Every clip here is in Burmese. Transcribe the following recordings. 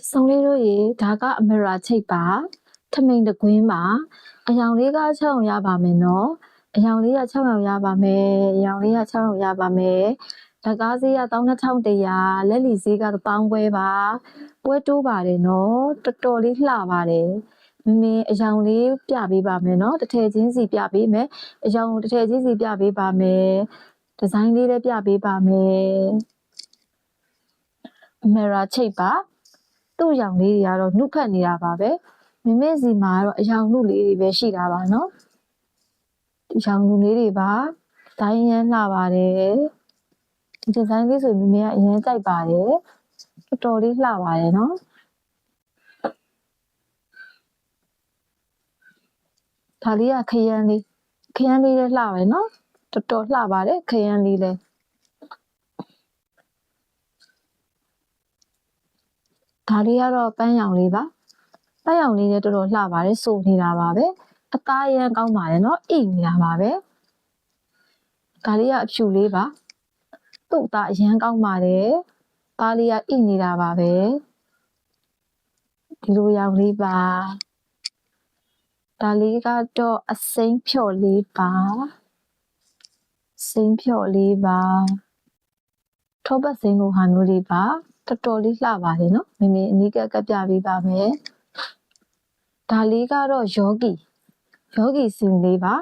စုံလေးတို့ရေဒါကအမေရာချိတ်ပါထမိန်တကွင်းပါအယောင်လေးက6အောင်ရပါမယ်နော်အယောင်လေးက6အောင်ရပါမယ်အယောင်လေးက6အောင်ရပါမယ်လက်ကားဈေးက12100လက်လီဈေးက1000ပွဲပါပွဲတိုးပါတယ်နော်တော်တော်လေးလှပါတယ်မင်းအယောင်လေးပြပေးပါမယ်နော်တစ်ထည်ချင်းစီပြပေးမယ်အယောင်တစ်ထည်ချင်းစီပြပေးပါမယ်ဒီဇိုင်းလေးလည်းပြပေးပါမယ်အမေရာချိတ်ပါသူ့ရောင်လေးတွေကတော့နှုတ်ခတ်နေတာပါပဲမမေစီမှာတော့အယောင်နှုတ်လေးတွေပဲရှိတာပါနော်ဒီရောင်နှုတ်လေးတွေပါဒိုင်းရမ်းလှပါတယ်ဒီဒီဇိုင်းလေးဆိုမမေကအရင်ကြိုက်ပါတယ်တော်တော်လေးလှပါတယ်နော်ဒါလေးကခရမ်းလေးလည်းလှပဲနော်တော်တော်လှပါတယ်ခရမ်းလေးလည်းဒါလေးကတော့ပန်းရောင်လေးပါပန်းရောင်လေးလည်းတော်တော်လှပါတယ်စိုးနေတာပါပဲအသားရမ်းကောင်းပါတယ်နော်အိနေတာပါပဲဒါလေးကအဖြူလေးပါသူ့အသားအရမ်းကောင်းပါတယ်သားလေးကအိနေတာပါပဲဒီလိုရောင်လေးပါဒါလေးကတော့အစိမ်းဖြော့လေးပါစိမ်းဖြော့လေးပါထောပတ်စိမ်းလိုဟာမျိုးလေးပါတော်တော်လေးလှပါတယ်နော်မမေအနီးကပ်ပြပေးပါမယ်ဒါလေးကတော့ယောဂီစင်လေးပါ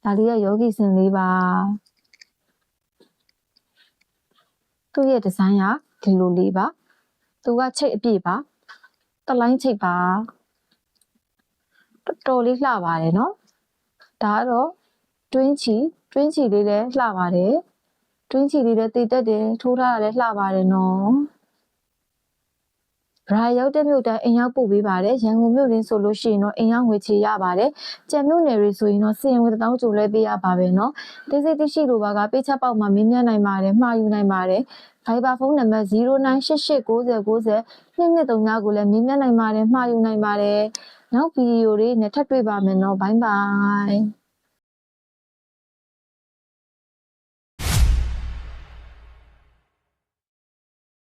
ဒါလေးကယောဂီစင်လေးပါသူ့ရဲ့ဒီဇိုင်းကဒီလိုလေးပါသူကချိတ်အပြည့်ပါတလိုင်းချိတ်ပါတော်တော်လေးလှပါတယ်နော်ဒါကတော့တွင်းချီလေးလည်းလှပါတယ်တွင်းချီလေးလည်းတည်တက်တယ်ထိုးထားတာလည်းလှပါတယ်နော်ဗရာရောက်တဲ့မြို့တိုင်းအိမ်ရောက်ပို့ပေးပါတယ်ရန်ကုန်မြို့ရင်းဆိုလို့ရှိရင်တော့အိမ်ရောက်ငွေချေရပါတယ်ကြံမြို့နယ်တွေဆိုရင်တော့စီရင်ငွေ1000ကျိုးလဲပေးရပါပဲနော်တိစိတိရှိလိုပါကပေးချက်ပေါက်မှာမင်းမြတ်နိုင်ပါတယ်မှာယူနိုင်ပါတယ်Viber ဖုန်းနံပါတ်098890902239ကိုလည်းမင်းမြတ်နိုင်ပါတယ်မှာယူနိုင်ပါတယ်နောက်ဗီဒီယိုတွေနဲ့ထပ်တွေ့ပါမယ်နော်ဘိုင်းဘိုင်